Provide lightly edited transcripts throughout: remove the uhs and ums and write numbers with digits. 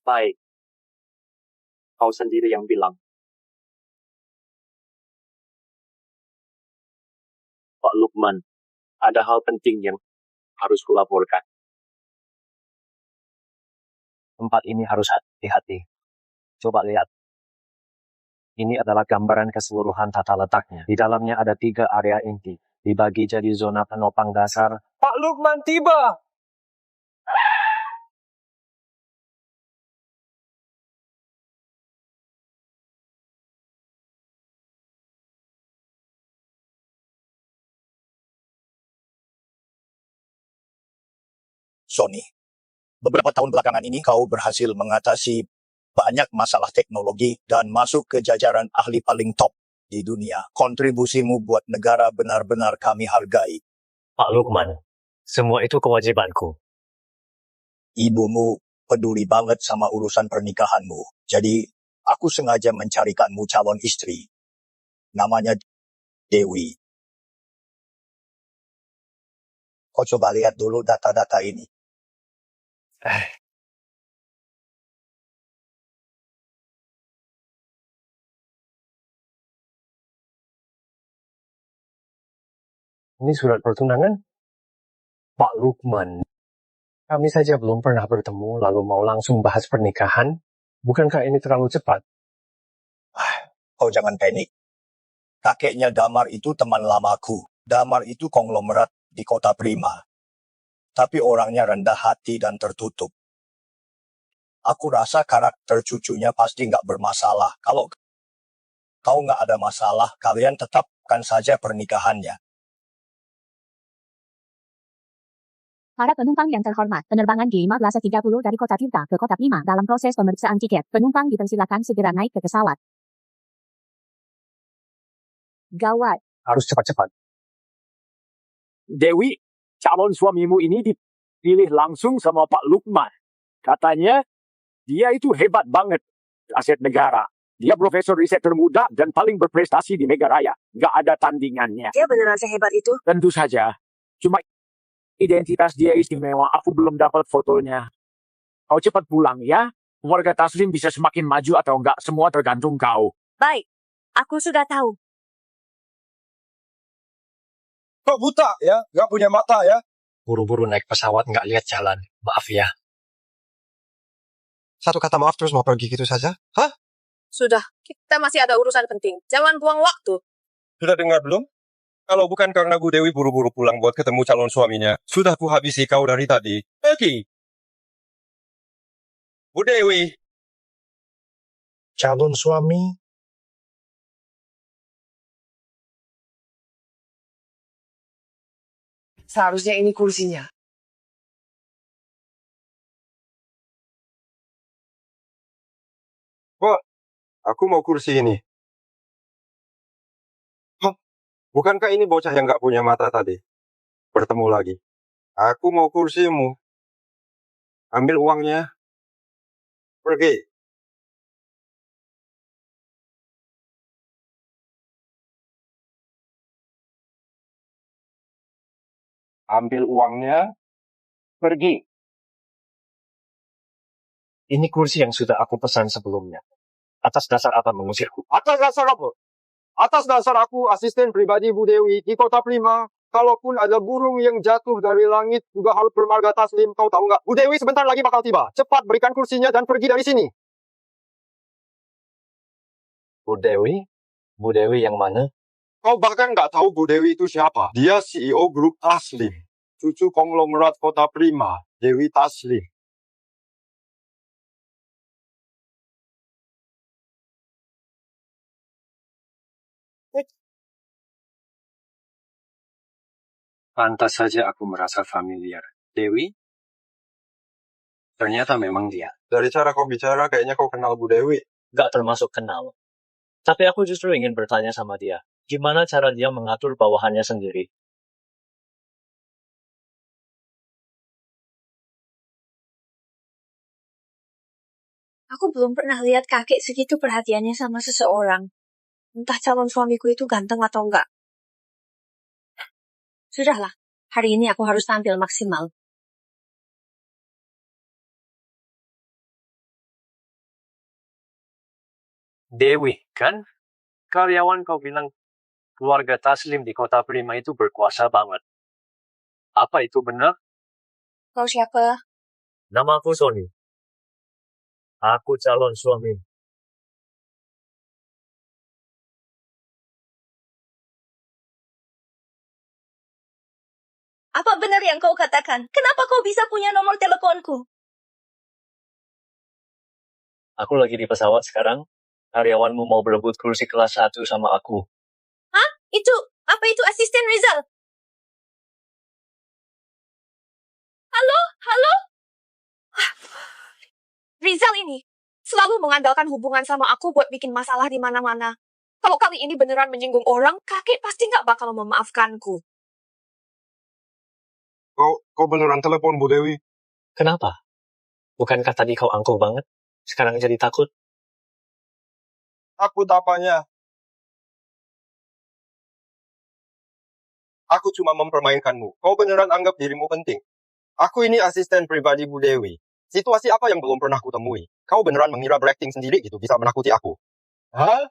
Baik, kau sendiri yang bilang. Pak Lukman, ada hal penting yang harus kulaporkan. Tempat ini harus hati-hati. Coba lihat. Ini adalah gambaran keseluruhan tata letaknya. Di dalamnya ada 3 area inti. Dibagi jadi zona penopang dasar. Pak Lukman tiba! Sony, beberapa tahun belakangan ini kau berhasil mengatasi banyak masalah teknologi dan masuk ke jajaran ahli paling top di dunia. Kontribusimu buat negara benar-benar kami hargai. Pak Lukman, semua itu kewajibanku. Ibumu peduli banget sama urusan pernikahanmu. Jadi, aku sengaja mencarikanmu calon istri. Namanya Dewi. Kau coba lihat dulu data-data ini. Ini surat pertunangan? Pak Lukman, kami saja belum pernah bertemu, lalu mau langsung bahas pernikahan? Bukankah ini terlalu cepat? Kau jangan panik. Kakeknya Damar itu teman lamaku. Damar itu konglomerat di Kota Prima. Tapi orangnya rendah hati dan tertutup. Aku rasa karakter cucunya pasti nggak bermasalah. Kalau kau nggak ada masalah, kalian tetapkan saja pernikahannya. Para penumpang yang terhormat, penerbangan G1530 dari Kota Tirta ke Kota Prima dalam proses pemeriksaan tiket. Penumpang dipersilakan segera naik ke pesawat. Gawat. Harus cepat-cepat. Dewi, calon suamimu ini dipilih langsung sama Pak Lukman. Katanya, dia itu hebat banget aset negara. Dia profesor riset termuda dan paling berprestasi di Megaraya. Nggak ada tandingannya. Dia beneran sehebat itu? Tentu saja. Cuma identitas dia istimewa. Aku belum dapat fotonya. Kau cepat pulang ya. Warga Taslim bisa semakin maju atau enggak. Semua tergantung kau. Baik, aku sudah tahu. Kok buta ya? Nggak punya mata ya? Buru-buru naik pesawat nggak lihat jalan. Maaf ya. Satu kata maaf terus mau pergi gitu saja? Hah? Sudah, kita masih ada urusan penting. Jangan buang waktu. Sudah dengar belum? Kalau bukan karena Bu Dewi buru-buru pulang buat ketemu calon suaminya, sudah ku habisi kau dari tadi. Pergi! Bu Dewi! Calon suami? Seharusnya ini kursinya. Wah, aku mau kursi ini. Hah? Bukankah ini bocah yang nggak punya mata tadi? Bertemu lagi. Aku mau kursimu. Ambil uangnya. Pergi. Ambil uangnya. Pergi. Ini kursi yang sudah aku pesan sebelumnya. Atas dasar apa mengusirku? Atas dasar apa? Atas dasar aku asisten pribadi Bu Dewi di Kota Prima. Kalaupun ada burung yang jatuh dari langit juga harus bermarga Taslim. Kau tahu nggak? Bu Dewi sebentar lagi bakal tiba. Cepat berikan kursinya dan pergi dari sini. Bu Dewi? Bu Dewi yang mana? Kau bahkan nggak tahu Bu Dewi itu siapa. Dia CEO grup Taslim. Cucu konglomerat Kota Prima, Dewi Taslim. Pantas saja aku merasa familiar. Dewi? Ternyata memang dia. Dari cara kau bicara, kayaknya kau kenal Bu Dewi. Gak termasuk kenal. Tapi aku justru ingin bertanya sama dia. Gimana cara dia mengatur bawahannya sendiri? Aku belum pernah lihat kakek segitu perhatiannya sama seseorang. Entah calon suamiku itu ganteng atau enggak. Sudahlah, hari ini aku harus tampil maksimal. Dewi, kan? Karyawan kau bilang keluarga Taslim di Kota Prima itu berkuasa banget. Apa itu benar? Kau siapa? Nama aku Sony. Aku calon suami. Apa benar yang kau katakan? Kenapa kau bisa punya nomor teleponku? Aku lagi di pesawat sekarang. Karyawanmu mau berebut kursi kelas 1 sama aku. Hah? Apa itu asisten Rizal? Halo? Halo? Rizal ini selalu mengandalkan hubungan sama aku buat bikin masalah di mana-mana. Kalau kali ini beneran menyinggung orang, kakek pasti nggak bakal memaafkanku. Kau beneran telepon Bu Dewi? Kenapa? Bukankah tadi kau angkuh banget? Sekarang jadi takut? Takut apanya? Aku cuma mempermainkanmu. Kau beneran anggap dirimu penting. Aku ini asisten pribadi Bu Dewi. Situasi apa yang belum pernah kutemui? Kau beneran mengira berakting sendiri gitu bisa menakuti aku? Hah?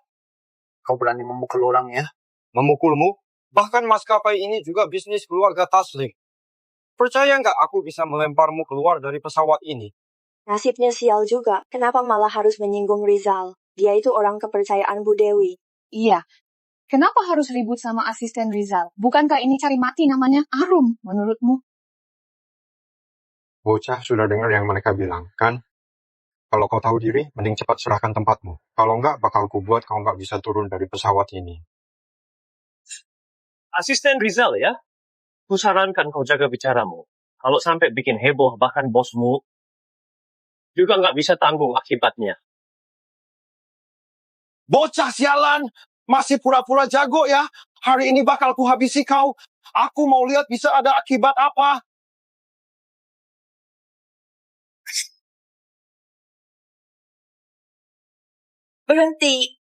Kau berani memukul orang ya? Memukulmu? Bahkan maskapai ini juga bisnis keluarga Taslim. Percaya nggak aku bisa melemparmu keluar dari pesawat ini? Nasibnya sial juga. Kenapa malah harus menyinggung Rizal? Dia itu orang kepercayaan Bu Dewi. Iya. Kenapa harus ribut sama asisten Rizal? Bukankah ini cari mati namanya Arum, menurutmu? Bocah sudah dengar yang mereka bilang, kan? Kalau kau tahu diri, mending cepat serahkan tempatmu. Kalau nggak, bakal kubuat kau nggak bisa turun dari pesawat ini. Asisten Rizal ya? Kusarankan kau jaga bicaramu. Kalau sampai bikin heboh bahkan bosmu, juga nggak bisa tanggung akibatnya. Bocah sialan! Masih pura-pura jago ya? Hari ini bakal kuhabisi kau. Aku mau lihat bisa ada akibat apa. Berhenti.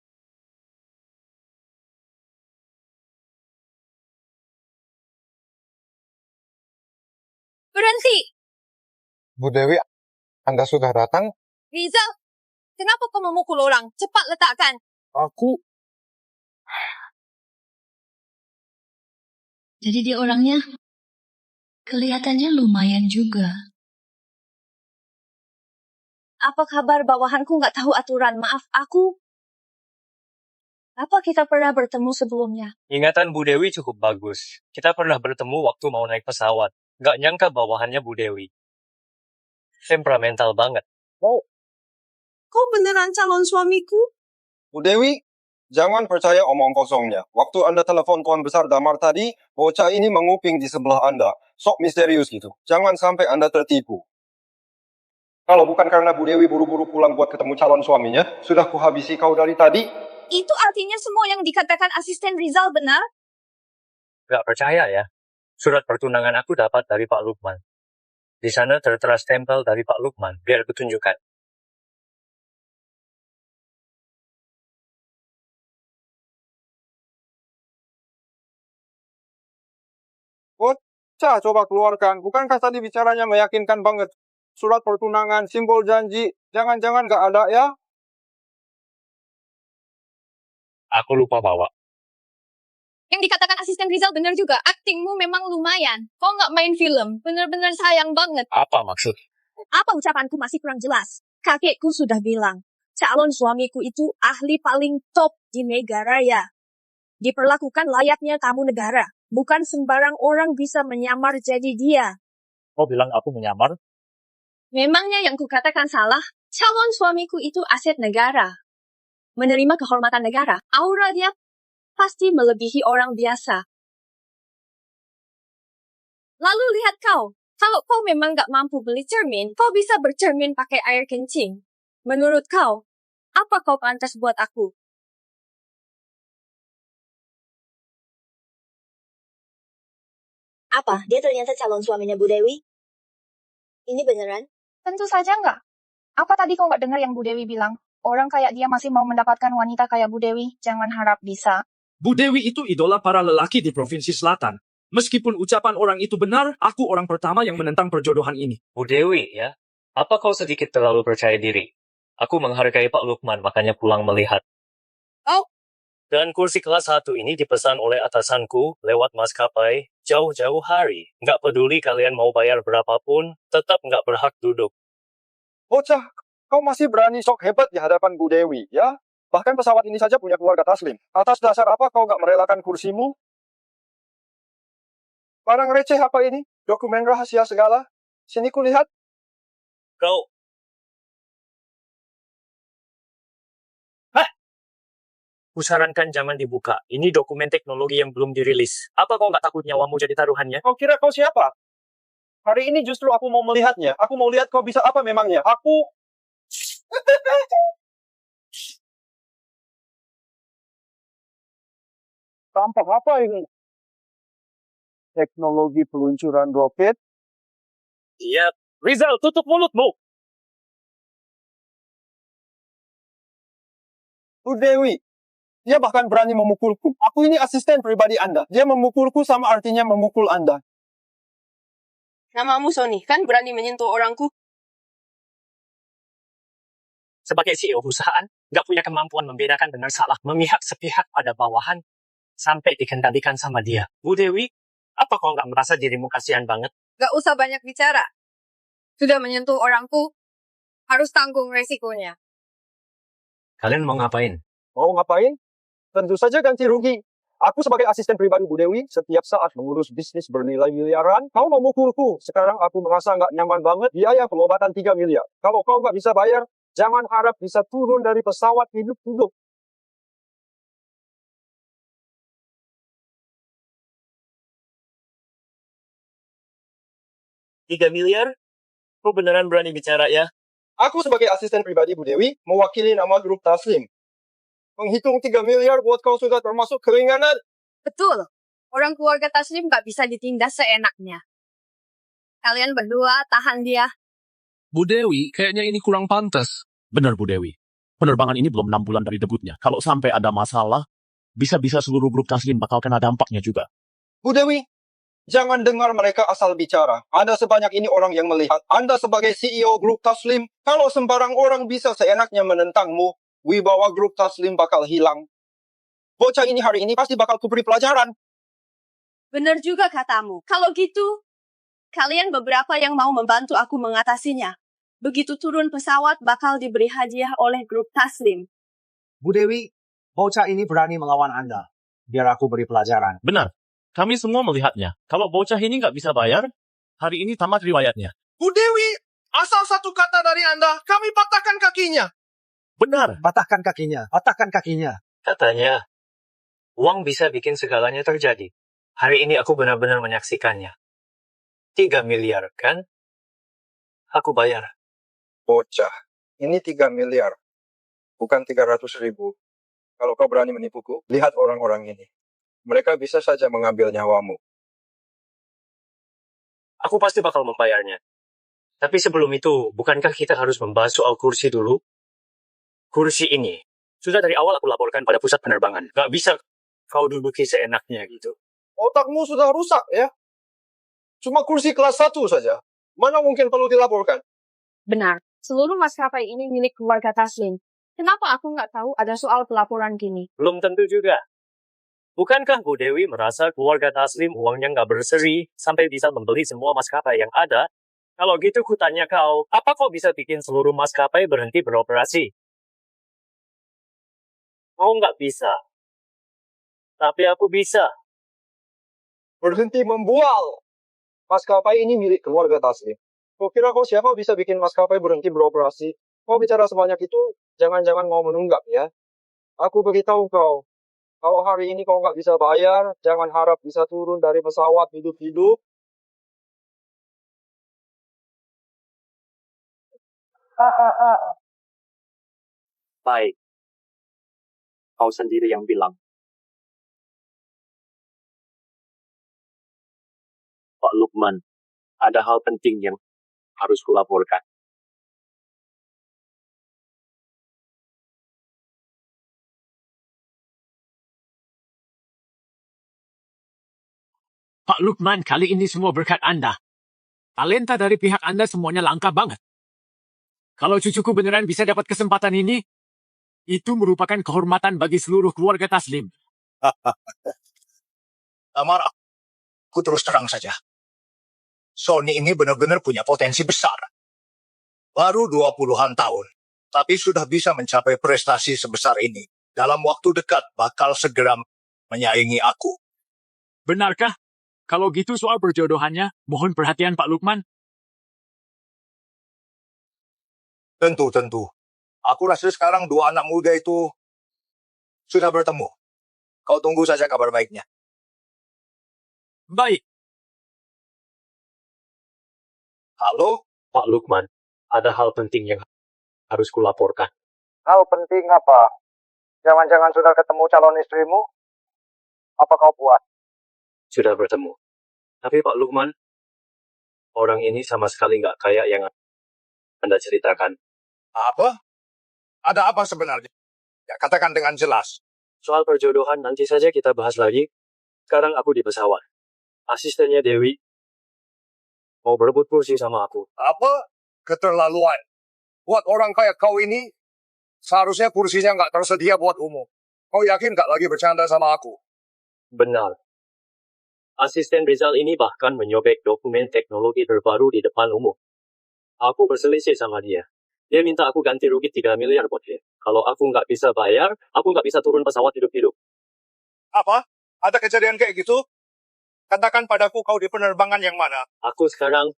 Berhenti. Bu Dewi, Anda sudah datang? Rizal, kenapa kau memukul orang? Cepat letakkan. Aku... Jadi dia orangnya kelihatannya lumayan juga. Apa kabar bawahanku nggak tahu aturan? Maaf, aku... Apa kita pernah bertemu sebelumnya? Ingatan Bu Dewi cukup bagus. Kita pernah bertemu waktu mau naik pesawat. Nggak nyangka bawahannya Bu Dewi. Temperamental banget. Kau beneran calon suamiku? Bu Dewi, jangan percaya omong kosongnya. Waktu Anda telepon Tuan Besar Damar tadi, bocah ini menguping di sebelah Anda. Sok misterius gitu. Jangan sampai Anda tertipu. Kalau bukan karena Bu Dewi buru-buru pulang buat ketemu calon suaminya, sudah kuhabisi kau dari tadi. Itu artinya semua yang dikatakan asisten Rizal benar? Nggak percaya ya? Surat pertunangan aku dapat dari Pak Lukman. Di sana tertera stempel dari Pak Lukman. Biar aku tunjukkan. Bocah, coba keluarkan. Bukankah tadi bicaranya meyakinkan banget? Surat pertunangan, simbol janji. Jangan-jangan nggak ada ya? Aku lupa bawa. Yang dikatakan asisten Rizal benar juga. Aktingmu memang lumayan. Kau nggak main film. Bener-bener sayang banget. Apa maksud? Apa ucapanku masih kurang jelas? Kakekku sudah bilang, calon suamiku itu ahli paling top di negara ya. Diperlakukan layaknya tamu negara. Bukan sembarang orang bisa menyamar jadi dia. Kau bilang aku menyamar? Memangnya yang kukatakan salah? Calon suamiku itu aset negara. Menerima kehormatan negara. Aura dia pasti melebihi orang biasa. Lalu lihat kau. Kalau kau memang gak mampu beli cermin, kau bisa bercermin pakai air kencing. Menurut kau, apa kau pantas buat aku? Apa? Dia ternyata calon suaminya Bu Dewi? Ini beneran? Tentu saja enggak. Apa tadi kau nggak dengar yang Bu Dewi bilang? Orang kayak dia masih mau mendapatkan wanita kayak Bu Dewi, jangan harap bisa. Bu Dewi itu idola para lelaki di Provinsi Selatan. Meskipun ucapan orang itu benar, aku orang pertama yang menentang perjodohan ini. Bu Dewi ya? Apa kau sedikit terlalu percaya diri? Aku menghargai Pak Lukman, makanya pulang melihat. Dan kursi kelas 1 ini dipesan oleh atasanku lewat maskapai jauh-jauh hari. Nggak peduli kalian mau bayar berapapun, tetap nggak berhak duduk. Bocah, kau masih berani sok hebat di hadapan Bu Dewi, ya? Bahkan pesawat ini saja punya keluarga Taslim. Atas dasar apa kau nggak merelakan kursimu? Barang receh apa ini? Dokumen rahasia segala? Sini kulihat. Kau... Kusarankan jangan dibuka. Ini dokumen teknologi yang belum dirilis. Apa kau nggak takut nyawamu jadi taruhannya? Kau kira kau siapa? Hari ini justru aku mau melihatnya. Aku mau lihat kau bisa apa memangnya. Aku... Tampak apa ini? Teknologi peluncuran roket? Iya. Rizal, tutup mulutmu! Bu Dewi, dia bahkan berani memukulku. Aku ini asisten pribadi Anda. Dia memukulku sama artinya memukul Anda. Namamu Sony, kan berani menyentuh orangku? Sebagai CEO perusahaan, nggak punya kemampuan membedakan benar salah, memihak sepihak pada bawahan, sampai dikendalikan sama dia. Bu Dewi, apa kau nggak merasa dirimu kasihan banget? Gak usah banyak bicara. Sudah menyentuh orangku, harus tanggung resikonya. Kalian mau ngapain? Mau ngapain? Tentu saja ganti rugi. Aku sebagai asisten pribadi Bu Dewi, setiap saat mengurus bisnis bernilai miliaran, kau memukulku. Sekarang aku merasa nggak nyaman banget, biaya pengobatan 3 miliar. Kalau kau nggak bisa bayar, jangan harap bisa turun dari pesawat hidup-hidup. $3 miliar? Kau beneran berani bicara ya? Aku sebagai asisten pribadi Bu Dewi, mewakili nama grup Taslim. Menghitung 3 miliar buat kau sudah termasuk keringanan. Betul, orang keluarga Taslim gak bisa ditindas seenaknya. Kalian berdua tahan dia. Bu Dewi, kayaknya ini kurang pantas. Benar, Bu Dewi. Penerbangan ini belum 6 bulan dari debutnya. Kalau sampai ada masalah, bisa-bisa seluruh grup Taslim bakal kena dampaknya juga. Bu Dewi, jangan dengar mereka asal bicara. Ada sebanyak ini orang yang melihat. Anda sebagai CEO grup Taslim, kalau sembarang orang bisa seenaknya menentangmu, wibawa grup Taslim bakal hilang. Bocah ini hari ini pasti bakal kuberi pelajaran. Bener juga katamu. Kalau gitu, kalian beberapa yang mau membantu aku mengatasinya. Begitu turun pesawat bakal diberi hadiah oleh grup Taslim. Bu Dewi, bocah ini berani melawan Anda. Biar aku beri pelajaran. Benar. Kami semua melihatnya. Kalau bocah ini nggak bisa bayar, hari ini tamat riwayatnya. Bu Dewi, asal satu kata dari Anda, kami patahkan kakinya. Benar. Patahkan kakinya, patahkan kakinya. Katanya, uang bisa bikin segalanya terjadi. Hari ini aku benar-benar menyaksikannya. 3 miliar, kan? Aku bayar. Bocah, ini 3 miliar. Bukan 300.000. Kalau kau berani menipuku, lihat orang-orang ini. Mereka bisa saja mengambil nyawamu. Aku pasti bakal membayarnya. Tapi sebelum itu, bukankah kita harus membahas soal kursi dulu? Kursi ini, sudah dari awal aku laporkan pada pusat penerbangan. Gak bisa kau duduki seenaknya gitu. Otakmu sudah rusak, ya? Cuma kursi kelas 1 saja. Mana mungkin perlu dilaporkan? Benar, seluruh maskapai ini milik keluarga Taslim. Kenapa aku nggak tahu ada soal pelaporan gini? Belum tentu juga. Bukankah Bu Dewi merasa keluarga Taslim uangnya nggak berseri sampai bisa membeli semua maskapai yang ada? Kalau gitu ku tanya kau, apa kau bisa bikin seluruh maskapai berhenti beroperasi? Kau nggak bisa. Tapi aku bisa. Berhenti membual. Maskapai ini milik keluarga Taslim. Kau kira kau siapa bisa bikin maskapai berhenti beroperasi? Kau bicara sebanyak itu, jangan-jangan mau menunggak ya. Aku beritahu kau, kalau hari ini kau nggak bisa bayar, jangan harap bisa turun dari pesawat hidup-hidup. Baik. Kau sendiri yang bilang. Pak Lukman, ada hal penting yang harus kulaporkan. Pak Lukman, kali ini semua berkat Anda. Talenta dari pihak Anda semuanya langka banget. Kalau cucuku beneran bisa dapat kesempatan ini, Itu merupakan kehormatan bagi seluruh keluarga Taslim. Damar, aku terus terang saja. Sony ini benar-benar punya potensi besar. Baru 20-an tahun, tapi sudah bisa mencapai prestasi sebesar ini. Dalam waktu dekat bakal segera menyaingi aku. Benarkah? Kalau gitu soal perjodohannya, mohon perhatian Pak Lukman. Tentu. Aku rasa sekarang dua anak muda itu sudah bertemu. Kau tunggu saja kabar baiknya. Baik. Halo? Pak Lukman, ada hal penting yang harus kulaporkan. Hal penting apa? Jangan-jangan sudah ketemu calon istrimu? Apa kau puas? Sudah bertemu. Tapi Pak Lukman, orang ini sama sekali nggak kayak yang Anda ceritakan. Apa? Ada apa sebenarnya? Ya, katakan dengan jelas. Soal perjodohan nanti saja kita bahas lagi. Sekarang aku di pesawat. Asistennya Dewi mau berebut kursi sama aku. Apa? Keterlaluan. Buat orang kayak kau ini, seharusnya kursinya nggak tersedia buat umum. Kau yakin nggak lagi bercanda sama aku? Benar. Asisten Rizal ini bahkan menyobek dokumen teknologi terbaru di depan umum. Aku berselisih sama dia. Dia minta aku ganti rugi 3 miliar buat dia. Kalau aku nggak bisa bayar, aku nggak bisa turun pesawat hidup-hidup. Apa? Ada kejadian kayak gitu? Katakan padaku kau di penerbangan yang mana? Aku sekarang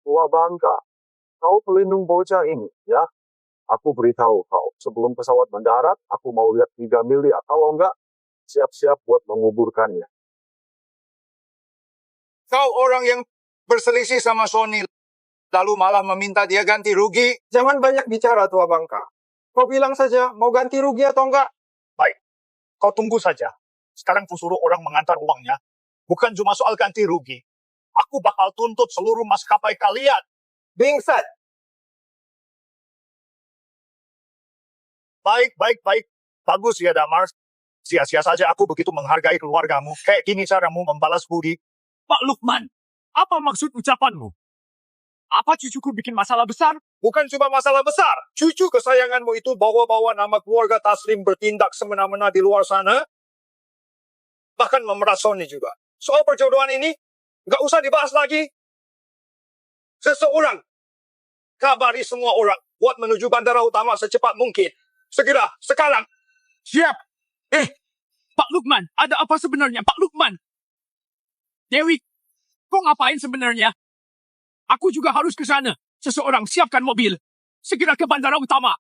Tua bangka. Kau pelindung bocah ini, ya? Aku beritahu kau, sebelum pesawat mendarat, aku mau lihat 3 miliar. Kalau enggak, siap-siap buat menguburkannya. Kau orang yang berselisih sama Sony, lalu malah meminta dia ganti rugi. Jangan banyak bicara, tua bangka. Kau bilang saja, mau ganti rugi atau enggak? Baik, kau tunggu saja. Sekarang ku suruh orang mengantar uangnya. Bukan cuma soal ganti rugi. Aku bakal tuntut seluruh maskapai kalian. Bingsat! Baik. Bagus ya, Damar. Sia-sia saja aku begitu menghargai keluargamu. Kayak gini caramu membalas budi. Pak Lukman, apa maksud ucapanmu? Apa cucuku bikin masalah besar? Bukan cuma masalah besar. Cucu kesayanganmu itu bawa-bawa nama keluarga Taslim bertindak semena-mena di luar sana. Bahkan memeras Sony juga. Soal perjodohan ini, nggak usah dibahas lagi. Seseorang, kabari semua orang buat menuju bandara utama secepat mungkin. Segera, sekarang. Siap. Pak Lukman, ada apa sebenarnya, Pak Lukman? Dewi, kok ngapain sebenarnya? Aku juga harus ke sana. Seseorang siapkan mobil. Segera ke bandara utama.